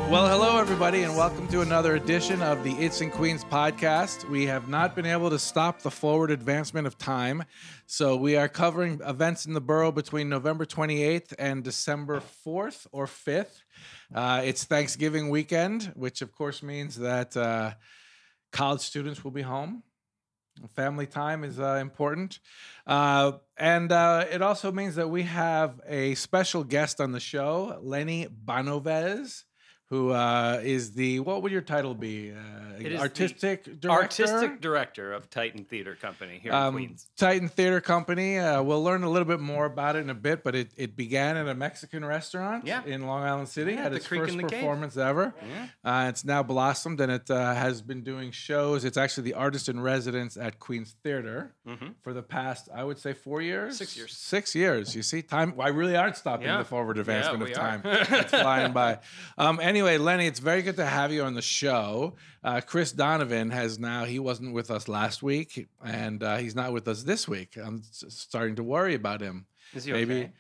Well, hello, everybody, and welcome to another edition of the It's in Queens podcast. We have not been able to stop the forward advancement of time, so we are covering events in the borough between November 28th and December 4th or 5th. It's Thanksgiving weekend, which, of course, means that college students will be home. Family time is important. And it also means that we have a special guest on the show, Lenny Banovez, who is the, what would your title be? Artistic director? Artistic director of Titan Theater Company here in Queens. Titan Theater Company. We'll learn a little bit more about it in a bit, but it began at a Mexican restaurant in Long Island City. Yeah, had the its Creek first in the Cave. performance ever. Yeah. It's now blossomed, and it has been doing shows. It's actually the artist in residence at Queens Theater for the past, I would say, 4 years? 6 years. 6 years. You see, time. I really aren't stopping the forward advancement of time. It's flying by. Anyway, Lenny, it's very good to have you on the show. Chris Donovan he wasn't with us last week, and he's not with us this week. I'm starting to worry about him. Is he okay?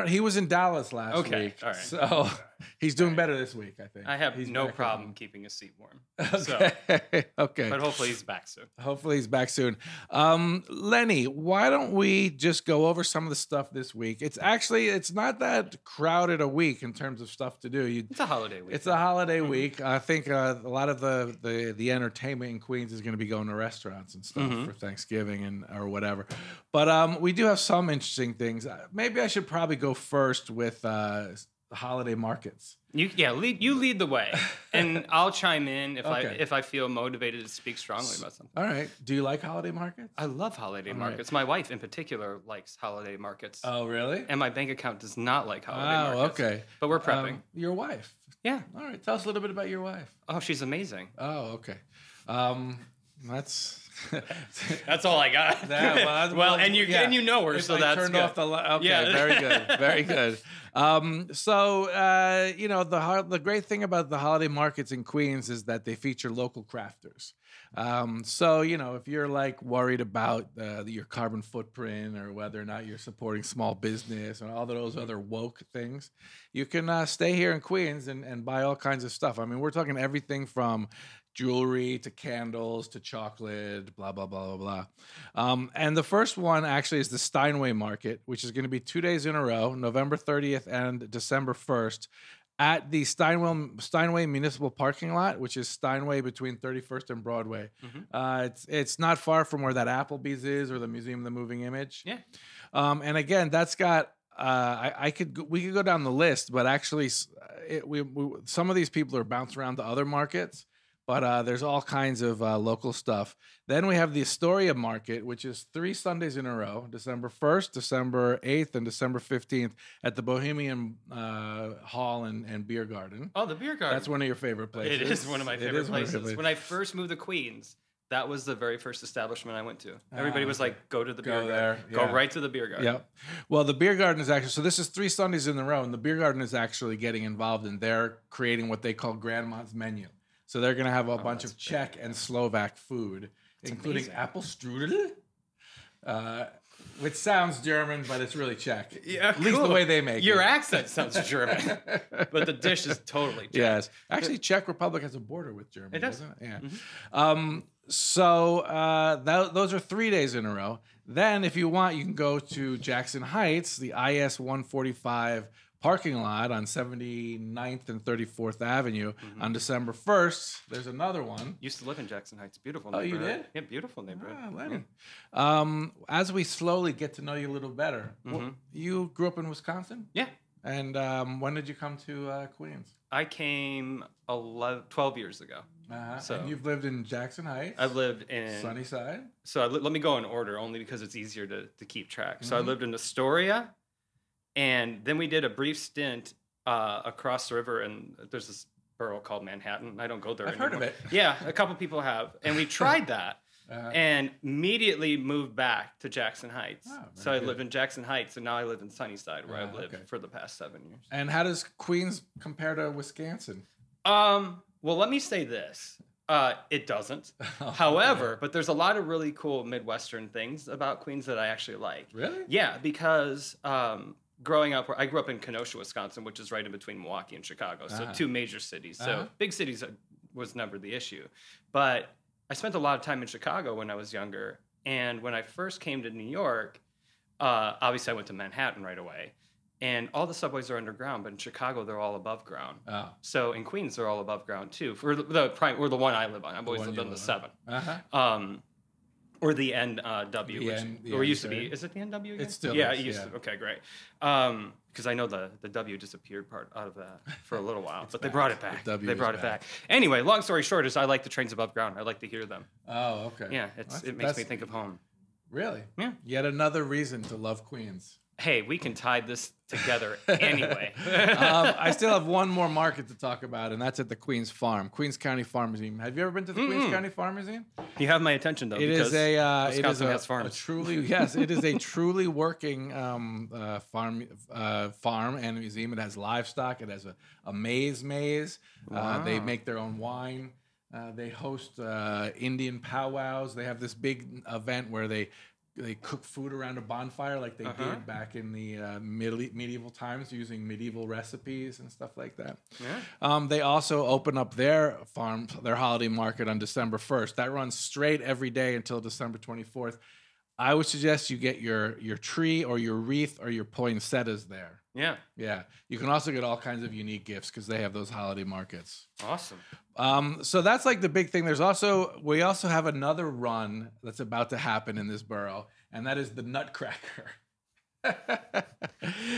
He was in Dallas last week. All right. So he's doing better this week, I think. I have no problem keeping his seat warm. Okay. Okay. But hopefully he's back soon. Hopefully he's back soon. Lenny, why don't we just go over some of the stuff this week? It's not that crowded a week in terms of stuff to do. It's a holiday week. It's a holiday week. I think a lot of the entertainment in Queens is going to be going to restaurants and stuff for Thanksgiving or whatever. But we do have some interesting things. Maybe I should probably go first with holiday markets. You lead the way, and I'll chime in if I feel motivated to speak strongly about something. All right. Do you like holiday markets? I love holiday markets. My wife, in particular, likes holiday markets. Oh, really? And my bank account does not like holiday markets. Oh, okay. But we're prepping. Your wife? Yeah. All right. Tell us a little bit about your wife. Oh, she's amazing. Oh, okay. That's that's all I got. And you know her, so that's turned good. off the okay, yeah. Very good, very good. The great thing about the holiday markets in Queens is that they feature local crafters. If you're like worried about your carbon footprint or whether or not you're supporting small business and all those other woke things, you can stay here in Queens and buy all kinds of stuff. I mean, we're talking everything from jewelry to candles to chocolate, blah, blah, blah, blah, blah. And the first one actually is the Steinway Market, which is going to be 2 days in a row, November 30th and December 1st, at the Steinway Municipal Parking Lot, which is Steinway between 31st and Broadway. It's not far from where that Applebee's is or the Museum of the Moving Image. Yeah. And again, that's got we could go down the list, but actually some of these people are bounced around to other markets. But there's all kinds of local stuff. Then we have the Astoria Market, which is 3 Sundays in a row, December 1st, December 8th, and December 15th at the Bohemian Hall and Beer Garden. Oh, the Beer Garden. That's one of your favorite places. It is one of my favorite places. When I first moved to Queens, that was the very first establishment I went to. Everybody was like, go to the Beer Garden. Go right to the Beer Garden. Yep. Well, the Beer Garden is actually, so this is 3 Sundays in a row, and the Beer Garden is actually getting involved in their creating what they call Grandma's Menu. So they're going to have a bunch of Czech and Slovak food, including apple strudel, which sounds German, but it's really Czech. Yeah, at least the way they make it. Your accent sounds German, but the dish is totally Czech. Yes. Actually, Czech Republic has a border with Germany, it does. doesn't it? Yeah. Those are 3 days in a row. Then, if you want, you can go to Jackson Heights, the IS 145 parking lot on 79th and 34th Avenue on December 1st. There's another one. Used to live in Jackson Heights. Beautiful neighborhood. Oh, you did? Yeah, beautiful neighborhood. Ah, Lenny. As we slowly get to know you a little better, you grew up in Wisconsin? Yeah. And when did you come to Queens? I came 12 years ago. So and you've lived in Jackson Heights? I've lived in Sunnyside? So let me go in order only because it's easier to keep track. So I lived in Astoria. And then we did a brief stint across the river, and there's this borough called Manhattan. I don't go there anymore. I've heard of it. Yeah, a couple people have. And we tried that and immediately moved back to Jackson Heights. Oh, so I lived in Jackson Heights, and now I live in Sunnyside, where I've lived for the past 7 years. And how does Queens compare to Wisconsin? Well, let me say this. It doesn't. However, but there's a lot of really cool Midwestern things about Queens that I actually like. Really? Yeah, because growing up, I grew up in Kenosha, Wisconsin, which is right in between Milwaukee and Chicago. So two major cities. So big cities was never the issue. But I spent a lot of time in Chicago when I was younger. And when I first came to New York, obviously I went to Manhattan right away. And all the subways are underground, but in Chicago, they're all above ground. Oh. So in Queens, they're all above ground too. For the one I live on. I've always lived on the 7. Or the NW, or it used to be. Is it the NW again? It still is. It used to. Okay, great. Because I know the W disappeared part out of that for a little while, but they brought it back. They brought it back. Anyway, long story short is I like the trains above ground. I like to hear them. Oh, okay. Yeah, it makes me think of home. Really? Yeah. Yet another reason to love Queens. Hey, we can tie this together anyway. I still have one more market to talk about, and that's at the Queens Farm, Queens County Farm Museum. Have you ever been to the Queens County Farm Museum? You have my attention, though. Wisconsin has farms. It is a truly working farm and museum. It has livestock. It has a maze. Wow. They make their own wine. They host Indian powwows. They have this big event where they cook food around a bonfire like they did back in the medieval times using medieval recipes and stuff like that. Yeah. They also open up their holiday market on December 1st. That runs straight every day until December 24th. I would suggest you get your tree or your wreath or your poinsettias there. Yeah. Yeah. You can also get all kinds of unique gifts because they have those holiday markets. Awesome. So that's like the big thing. We also have another run that's about to happen in this borough, and that is the Nutcracker.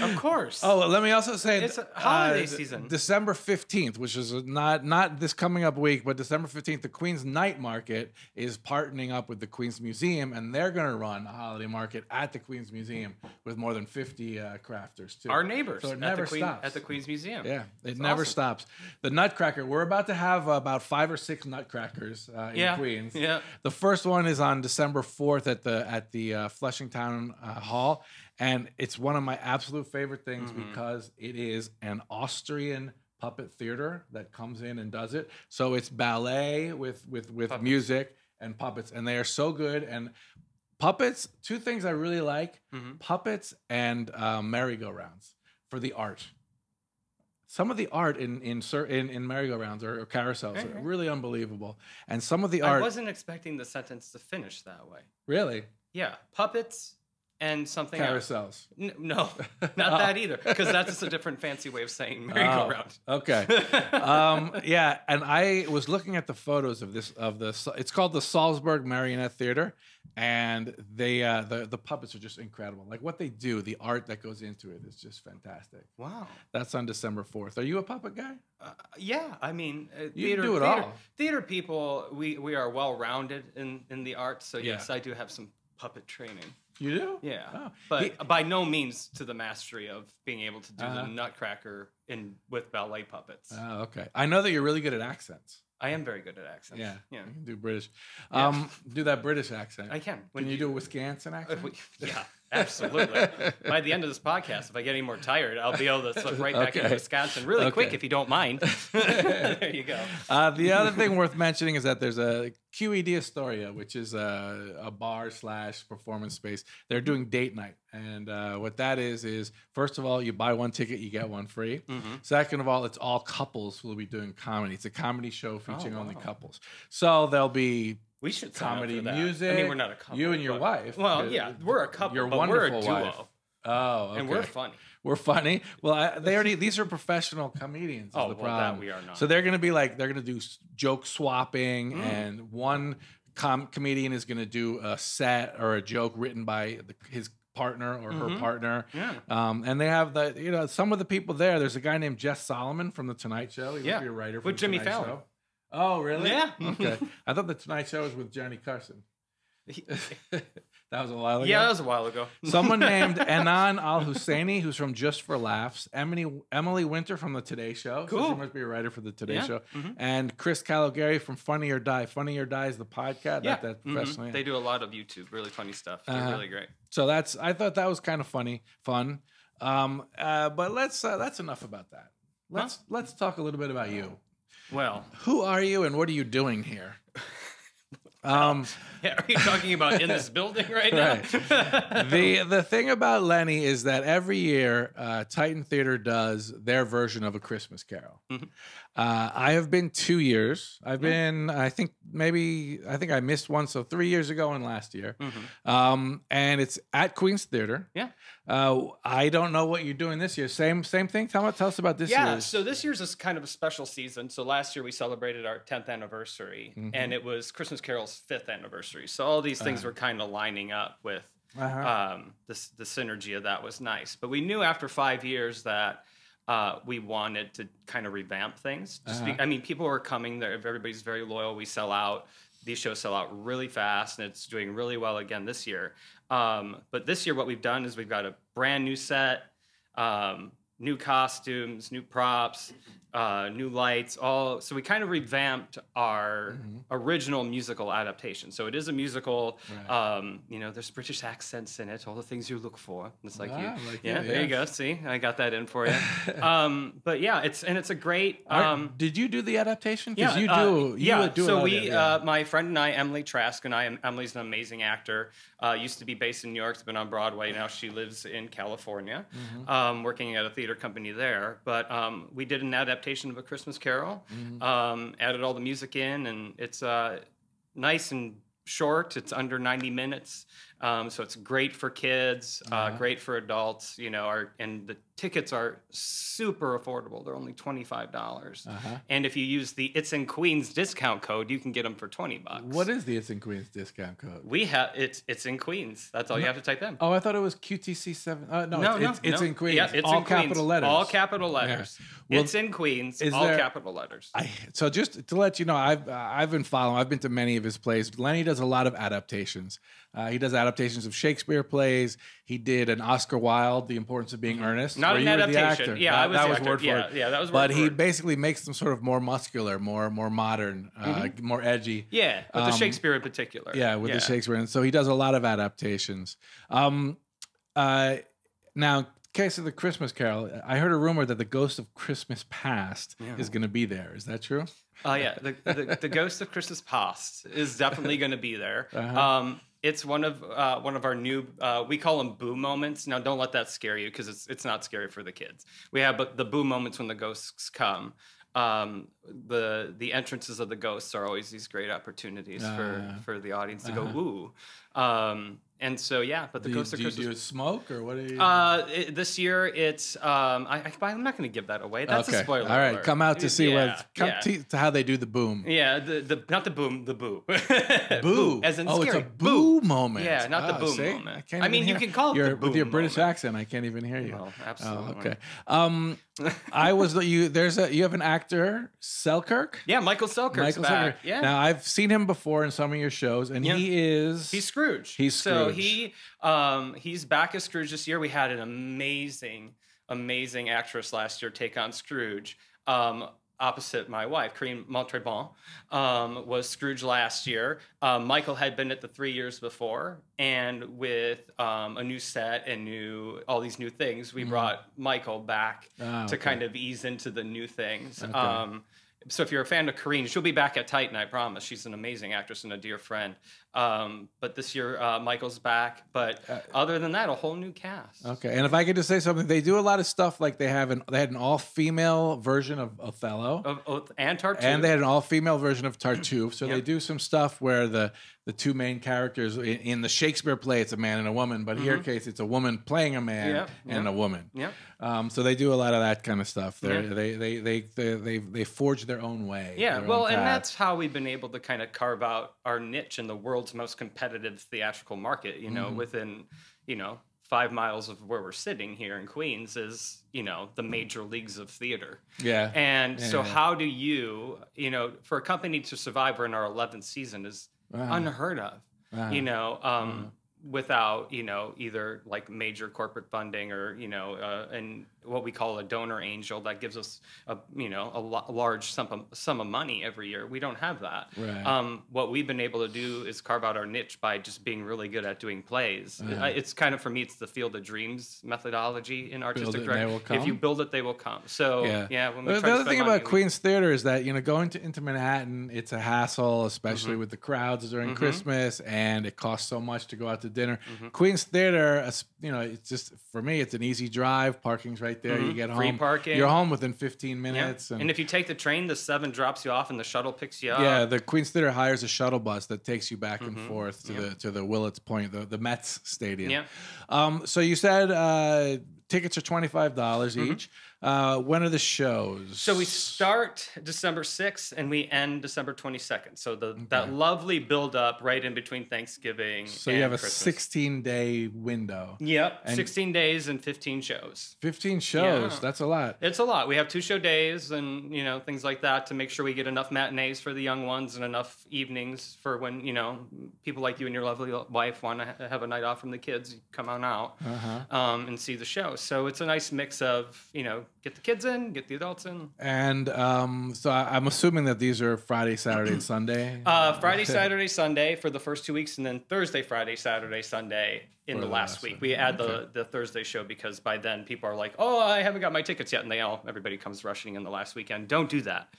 Of course. Oh, let me also say it's a holiday season. December 15th, which is not this coming up week, but December 15th, the Queens Night Market is partnering up with the Queens Museum, and they're going to run a holiday market at the Queens Museum with more than 50 crafters too. Our neighbors. So it never stops at the Queens Museum. Yeah, it never stops. The Nutcracker. We're about to have about 5 or 6 Nutcrackers in Queens. Yeah. The first one is on December 4th at the Flushing Town Hall. And it's one of my absolute favorite things because it is an Austrian puppet theater that comes in and does it. So it's ballet with music and puppets, and they are so good. And puppets, 2 things I really like: puppets and merry-go-rounds for the art. Some of the art in merry-go-rounds or carousels are really unbelievable, and some of the art. I wasn't expecting the sentence to finish that way. Really? Yeah, puppets. And something carousels. Else. No, not that either, because that's just a different fancy way of saying merry-go-round. Okay. Yeah, and I was looking at the photos of it's called the Salzburg Marionette Theater, and they the puppets are just incredible. Like what they do, the art that goes into it is just fantastic. Wow. That's on December 4th. Are you a puppet guy? Yeah, I mean, you do it all. Theater people, we are well-rounded in the arts, so yes, I do have some puppet training. You do? Yeah. Oh. But by no means to the mastery of being able to do the Nutcracker with ballet puppets. Oh, okay. I know that you're really good at accents. I am very good at accents. Yeah. You can do British. Do that British accent. I can. Can you do a Wisconsin accent? Yeah, absolutely. By the end of this podcast, if I get any more tired, I'll be able to slip right back into Wisconsin really quick if you don't mind. There you go. The other thing worth mentioning is that there's a QED Astoria, which is a bar / performance space. They're doing date night. And what that is first of all, you buy 1 ticket, you get 1 free. Second of all, it's all couples who will be doing comedy. It's a comedy show featuring only couples. So there'll be comedy, music. I mean, we're not a couple. You and your wife. Well, yeah, we're a couple, your but we're a duo. Wife. Oh, okay. And we're funny. We're funny. Well, these are professional comedians. Is the problem. That we are not. So they're going to do joke swapping, and one comedian is going to do a set or a joke written by his partner or her partner. Yeah. And they have some of the people there. There's a guy named Jess Solomon from The Tonight Show. He would be a writer for with Jimmy Fallon. Show. Oh, really? Yeah. Okay. I thought The Tonight Show was with Johnny Carson. That was a while ago. Yeah, that was a while ago. Someone named Anan Al-Husseini, who's from Just for Laughs. Emily Winter from The Today Show. Cool. So she must be a writer for The Today Show. And Chris Calogari from Funny or Die. Funny or Die is the podcast. Yeah. That professionally. They do a lot of YouTube, really funny stuff. They're really great. So I thought that was kind of fun. But that's enough about that. Let's talk a little bit about you. Well, who are you and what are you doing here? Yeah, are you talking about in this building right now? The thing about Lenny is that every year Titan Theater does their version of A Christmas Carol. Mhm. I have been 2 years. I've been, I think I missed one, so 3 years ago and last year. And it's at Queen's Theater. Yeah. I don't know what you're doing this year. Same thing. Tell us about this year. Yeah, so this year's is kind of a special season. So last year we celebrated our 10th anniversary, and it was Christmas Carol's 5th anniversary. So all these things were kind of lining up with the synergy of that was nice. But we knew after 5 years that we wanted to kind of revamp things. I mean, people are coming there. Everybody's very loyal. We sell out. These shows sell out really fast, and it's doing really well again this year. But this year, what we've done is we've got a brand new set, new costumes, new props, new lights, all. So we kind of revamped our original musical adaptation. So it is a musical. You know, there's British accents in it, all the things you look for. It's like there you go. See, I got that in for you. But yeah, it's a great. Did you do the adaptation? Yeah, you do. So my friend and I, Emily Trask, and Emily's an amazing actor. Used to be based in New York. Has been on Broadway. Now she lives in California, working at a theater company there. But we did an adaptation of A Christmas Carol. Added all the music in, and it's nice and short. It's under 90 minutes. So it's great for kids, great for adults, you know, and the tickets are super affordable. They're only $25. And if you use the It's in Queens discount code, you can get them for $20. What is the It's in Queens discount code? We have it's in Queens. That's all you have to type in. Oh, I thought it was QTC7. No, it's in Queens. Yeah, it's all in capital Queens. letters. All capital letters. Yeah. Well, it's in Queens. All capital letters. So just to let you know, I've been following. I've been to many of his plays. Lenny does a lot of adaptations. He does adaptations of Shakespeare plays. He did an Oscar Wilde, The Importance of Being Earnest. Not an adaptation. Yeah, I was that the was actor. word for it. Yeah, that was word But for he word. basically makes them sort of more muscular, more modern, more edgy. Yeah, with the Shakespeare in particular. Yeah, with the Shakespeare. And so he does a lot of adaptations. Now, case of the Christmas Carol, I heard a rumor that the ghost of Christmas Past is going to be there. Is that true? Yeah, the ghost of Christmas Past is definitely going to be there. It's one of our new we call them boo moments. Now, don't let that scare you because it's not scary for the kids. We have the boo moments when the ghosts come. The entrances of the ghosts are always these great opportunities for the audience to go woo. And so but the ghost of Christmas. Do you do smoke or what? Are you? This year it's I'm not going to give that away. That's a spoiler. All right, alert. come out to see to how they do the boom. Yeah, not the boom, the boo. Boo, as in scary. It's a boo moment. Yeah, not the boom moment. I mean, you can call it the boom with your British moment. accent. I can't even hear you. No, absolutely. Oh, okay. You have an actor, Selkirk. Yeah, Michael Selkirk's back. Yeah. Now I've seen him before in some of your shows, and he's Scrooge. So he's back as Scrooge this year. We had an amazing actress last year take on Scrooge. Opposite my wife, Corinne Montrebon, was Scrooge last year. Michael had been it the 3 years before, and with a new set and all these new things, we brought Michael back to kind of ease into the new things. Okay. So if you're a fan of Corinne, she'll be back at Titan, I promise. She's an amazing actress and a dear friend. But this year, Michael's back. But other than that, a whole new cast. Okay, and if I could just say something, they do a lot of stuff like they had an all-female version of Othello. And Tartuffe. And they had an all-female version of Tartuffe. So they do some stuff where the two main characters in the Shakespeare play, it's a man and a woman. But in your case, it's a woman playing a man and a woman. Yeah. So they do a lot of that kind of stuff. They forge their own way. Yeah, well, and that's how we've been able to kind of carve out our niche in the world's most competitive theatrical market. You know, within 5 miles of where we're sitting here in Queens is the major leagues of theater. Yeah. And so how do you for a company to survive? We're in our 11th season is unheard of. Without either like major corporate funding or what we call a donor angel that gives us a large sum of money every year. We don't have that. Right. What we've been able to do is carve out our niche by just being really good at doing plays. It's kind of, for me, it's the Field of Dreams methodology in artistic direction. If you build it, they will come. So when we the other thing about Queens Theater is that going into Manhattan, it's a hassle, especially with the crowds during Christmas, and it costs so much to go out to dinner. Queens Theater, it's just, for me, it's an easy drive. Parking's right there. You get free home. Parking. You're home within 15 minutes. And if you take the train, the 7 drops you off, and the shuttle picks you up. Yeah, the Queens Theater hires a shuttle bus that takes you back and forth to the Willets Point, the Mets Stadium. Yeah. So you said tickets are $25 each. When are the shows? So we start December 6th and we end December 22nd. So that lovely build up right in between Thanksgiving. So you have a Christmas. 16-day window. Yep, 16 days and 15 shows. 15 shows. Yeah. That's a lot. It's a lot. We have 2 show days and things like that to make sure we get enough matinees for the young ones and enough evenings for when people like you and your lovely wife want to have a night off from the kids. You come on out and see the show. So it's a nice mix of get the kids in, get the adults in. And so I'm assuming that these are Friday, Saturday, and Sunday? Friday, Saturday, Sunday for the first 2 weeks, and then Thursday, Friday, Saturday, Sunday in the last week. We add the Thursday show because by then people are like, oh, I haven't got my tickets yet, and everybody comes rushing in the last weekend. Don't do that.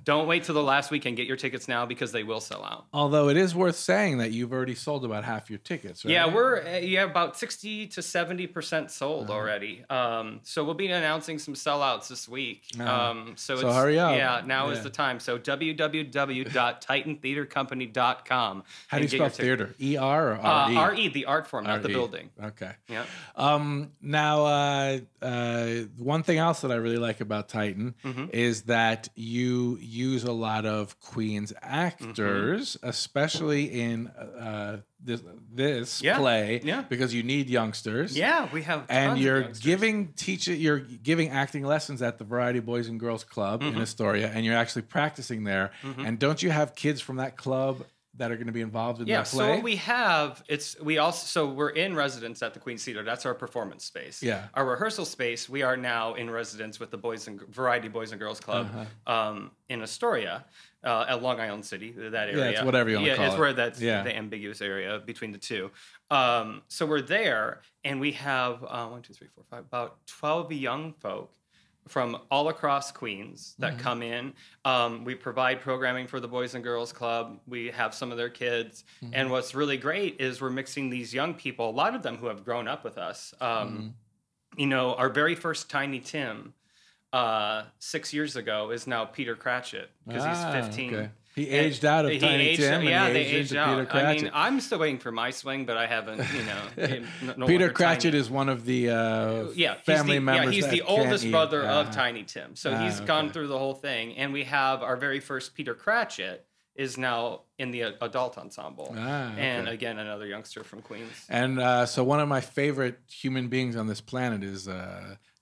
Don't wait till the last weekend. Get your tickets now because they will sell out. Although it is worth saying that you've already sold about half your tickets, right? Yeah, we're about 60 to 70% sold already. So we'll be announcing some sellouts this week. So hurry up. Yeah, now is the time. So www.titantheatercompany.com. How do you spell theater? E-R or R-E? R-E, the art form, not the building. Okay. Yeah. Now, one thing else that I really like about Titan is that you use a lot of Queens actors, especially in this play, because you need youngsters. Yeah, we have tons and you're of youngsters. you're giving acting lessons at the Variety Boys and Girls Club in Astoria, and you're actually practicing there. And don't you have kids from that club that are going to be involved in that play? So what we have, we're in residence at the Queen's Theater. That's our performance space. Yeah. Our rehearsal space, we are now in residence with the Variety Boys and Girls Club in Astoria, at Long Island City, that area. Yeah, it's whatever you want to call it. It's where that's the ambiguous area between the two. So we're there, and we have about 12 young folk from all across Queens that come in. We provide programming for the Boys and Girls Club. We have some of their kids. And what's really great is we're mixing these young people, a lot of them who have grown up with us. Our very first Tiny Tim 6 years ago is now Peter Cratchit because he's 15. Okay. He aged out of Tiny Tim. They aged out. Peter Cratchit. I mean, I'm still waiting for my swing, but I haven't, Peter Cratchit is one of the family members. He's the oldest brother of Tiny Tim. So he's gone through the whole thing. And we have our very first Peter Cratchit is now in the adult ensemble. And again, another youngster from Queens. And so one of my favorite human beings on this planet is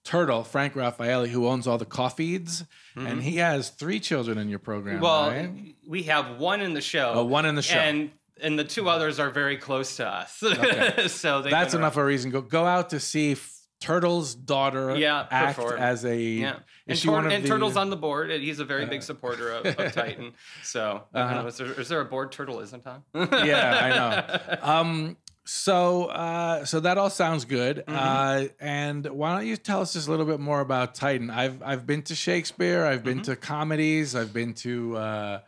Turtle, Frank Raffaelli, who owns all the Coffeeds, and he has 3 children in your program. Well, right? We have one in the show. Oh, one in the show. And the 2 others are very close to us. Okay. So that's enough of a reason. Go out to see Turtle's daughter act perform. As a... Yeah. And Turtle's on the board. He's a very big supporter of Titan. So is there a board Turtle isn't on? Yeah, I know. So that all sounds good. And why don't you tell us just a little bit more about Titan? I've been to Shakespeare. I've been to comedies. I've been to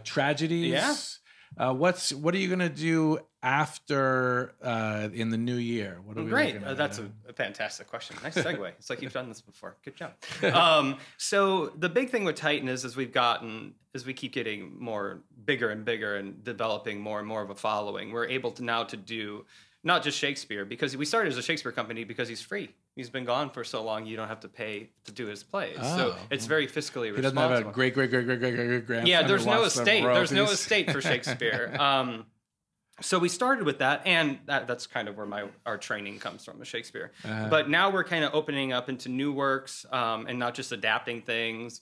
tragedies. Yeah. What are you gonna do after in the new year? What are we Great. That's a fantastic question. Nice segue. It's like you've done this before. Good job. So the big thing with Titan is as we keep getting bigger and bigger and developing more and more of a following, we're able to now to do not just Shakespeare, because we started as a Shakespeare company because he's free. He's been gone for so long, you don't have to pay to do his plays. So it's very fiscally responsible. He doesn't have a great grandson. Yeah, there's no estate. There's no estate for Shakespeare. So we started with that, and that's kind of where our training comes from, Shakespeare. But now we're kind of opening up into new works and not just adapting things.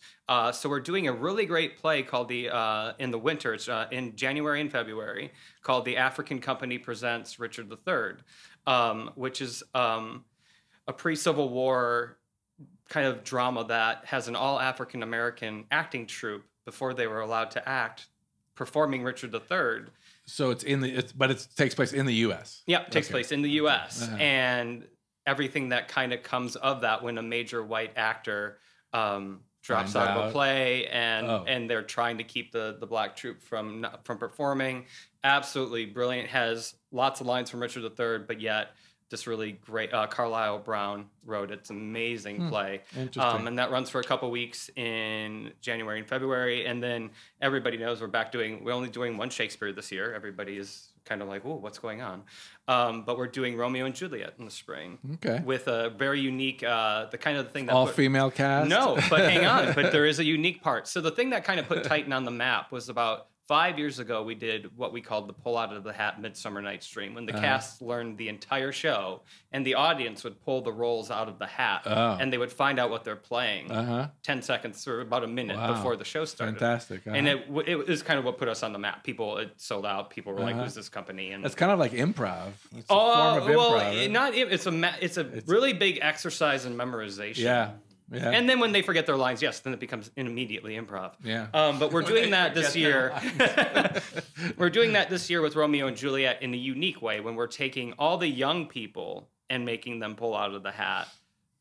So we're doing a really great play called in the winter, it's in January and February, called The African Company Presents Richard III, which is a pre-Civil War kind of drama that has an all African American acting troupe before they were allowed to act, performing Richard III. So but it takes place in the U.S. Yeah, it takes place in the U.S. Uh-huh. And everything that kind of comes of that when a major white actor drops out of a play and they're trying to keep the black troupe from performing. Absolutely brilliant. Has lots of lines from Richard III, but yet this really great Carlisle Brown wrote it. It's an amazing play. Interesting. And that runs for a couple weeks in January and February. And then everybody knows we're only doing one Shakespeare this year. Everybody is kind of like, oh, what's going on? But we're doing Romeo and Juliet in the spring. Okay. With a very unique, the kind of thing that all-female cast? No, but hang on. But there is a unique part. So the thing that kind of put Titan on the map was about 5 years ago, we did what we called the Pull Out of the Hat Midsummer Night's Dream, when the cast learned the entire show, and the audience would pull the roles out of the hat, and they would find out what they're playing 10 seconds or about a minute before the show started. Fantastic. And it was kind of what put us on the map. It sold out. People were like, who's this company? And it's kind of like improv. It's a form of improv, it's a really big exercise in memorization. Yeah. Yeah. And then when they forget their lines, yes, then it becomes immediately improv. Yeah. But we're doing that this year. We're doing that this year with Romeo and Juliet in a unique way, when we're taking all the young people and making them pull out of the hat,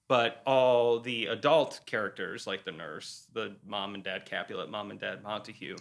but all the adult characters, like the nurse, the mom and dad Capulet, mom and dad Montague,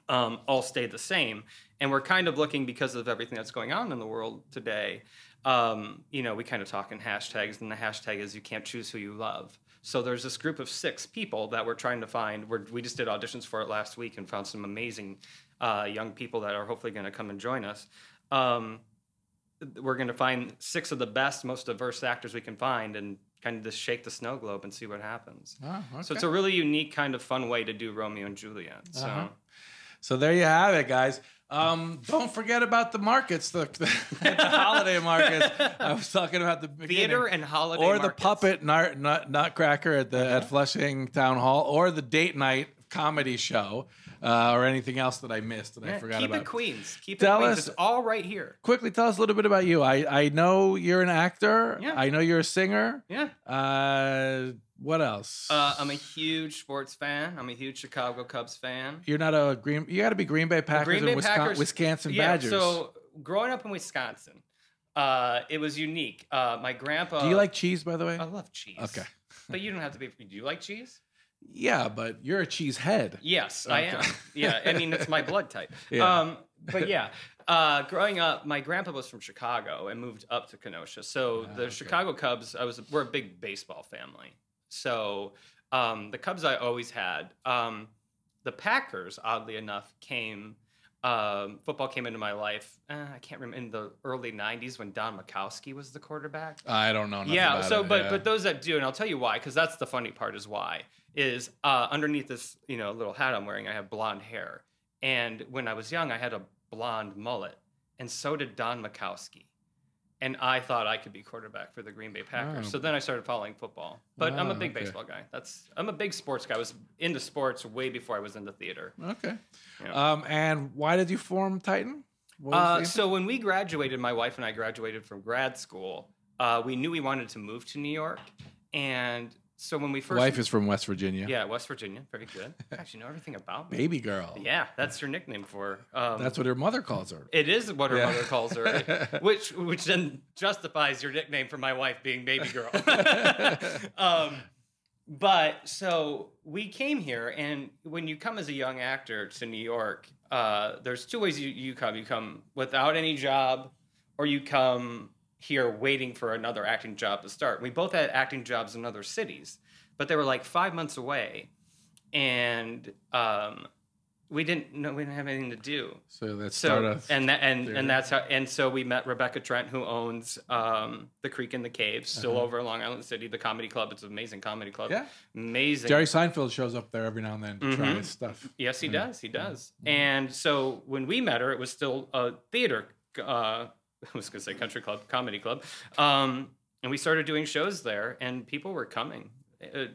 all stay the same. And we're kind of looking, because of everything that's going on in the world today, we kind of talk in hashtags, and the hashtag is "you can't choose who you love." So there's this group of 6 people that we're trying to find. We just did auditions for it last week and found some amazing young people that are hopefully going to come and join us. We're going to find 6 of the best, most diverse actors we can find, and kind of just shake the snow globe and see what happens. Oh, okay. So it's a really unique, kind of fun way to do Romeo and Juliet. So there you have it, guys. Don't forget about the markets, the holiday markets. I was talking about the beginning. Theater and holiday or markets. The puppet Nutcracker at Flushing Town Hall, or the date night comedy show, or anything else that I missed that I forgot about. Keep it Queens. Keep it Queens. It's all right here. Quickly tell us a little bit about you. I know you're an actor. Yeah. I know you're a singer. Yeah. What else? I'm a huge sports fan. I'm a huge Chicago Cubs fan. You're not a You got to be Green Bay Packers and Wisconsin Badgers. So growing up in Wisconsin, it was unique. My grandpa. Do you like cheese, by the way? I love cheese. Okay. But you don't have to be. Do you like cheese? Yeah, but you're a cheese head. Yes, I am. Yeah, I mean, it's my blood type. Yeah. But yeah, growing up, my grandpa was from Chicago and moved up to Kenosha. So the Chicago Cubs, we're a big baseball family. So the Cubs I always had. The Packers, oddly enough, football came into my life, I can't remember, in the early 90s when Don Majkowski was the quarterback. I don't know nothing about it. But those that do, and I'll tell you why, because that's the funny part is why, is underneath this little hat I'm wearing, I have blonde hair. And when I was young, I had a blonde mullet, and so did Don Majkowski. And I thought I could be quarterback for the Green Bay Packers. So then I started following football. But I'm a big baseball guy. I'm a big sports guy. I was into sports way before I was into theater. Okay. Yeah. And why did you form Titan? So when we graduated, my wife and I graduated from grad school, we knew we wanted to move to New York. And so when we first... Wife is from West Virginia. Yeah, West Virginia. Very good. Gosh, you know everything about me. Baby girl. Yeah, that's your nickname for her. That's what her mother calls her. It is what her mother calls her, which then justifies your nickname for my wife being baby girl. But so we came here, and when you come as a young actor to New York, there's 2 ways you come. You come without any job, or you come here waiting for another acting job to start. We both had acting jobs in other cities, but they were like 5 months away, and we didn't have anything to do. So let's start off. And so we met Rebecca Trent, who owns the Creek in the Cave, still over in Long Island City, the comedy club. It's an amazing comedy club. Yeah, amazing. Jerry Seinfeld shows up there every now and then to try his stuff. Yes, he does. He does. And so when we met her, it was still a theater. I was going to say country club, comedy club. And we started doing shows there, and people were coming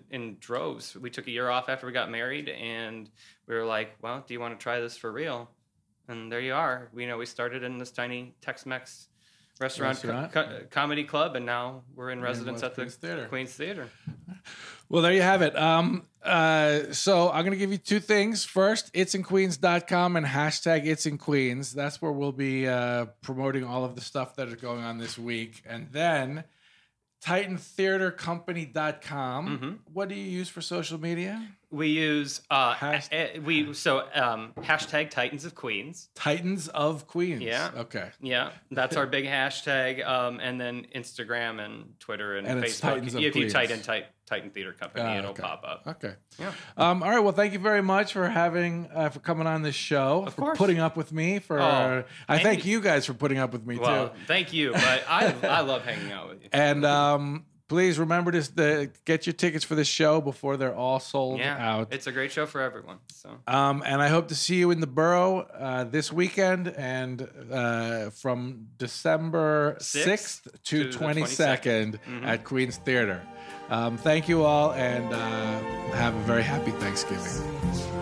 in droves. We took a year off after we got married, and we were like, well, do you want to try this for real? And there you are. We started in this tiny Tex-Mex Restaurant. Comedy Club, and now we're in residence at the Queens Theater. Well, there you have it. So I'm going to give you two things. First, it'sinqueens.com and hashtag it'sinqueens. That's where we'll be promoting all of the stuff that is going on this week. And then TitanTheaterCompany.com. Mm-hmm. What do you use for social media? We use hashtag Titans of Queens. Titans of Queens. Yeah. Okay. Yeah, that's our big hashtag. And then Instagram and Twitter and Facebook. If you type in Titan Theater Company, it'll pop up. Okay. Yeah. All right. Well, thank you very much for coming on this show. Of course. Putting up with me. I thank you guys for putting up with me too. Thank you. But I love hanging out with you. And please remember to get your tickets for this show before they're all sold out. It's a great show for everyone. So. And I hope to see you in the Borough this weekend and from December 6th to 22nd at Queens Theater. Thank you all, and have a very happy Thanksgiving.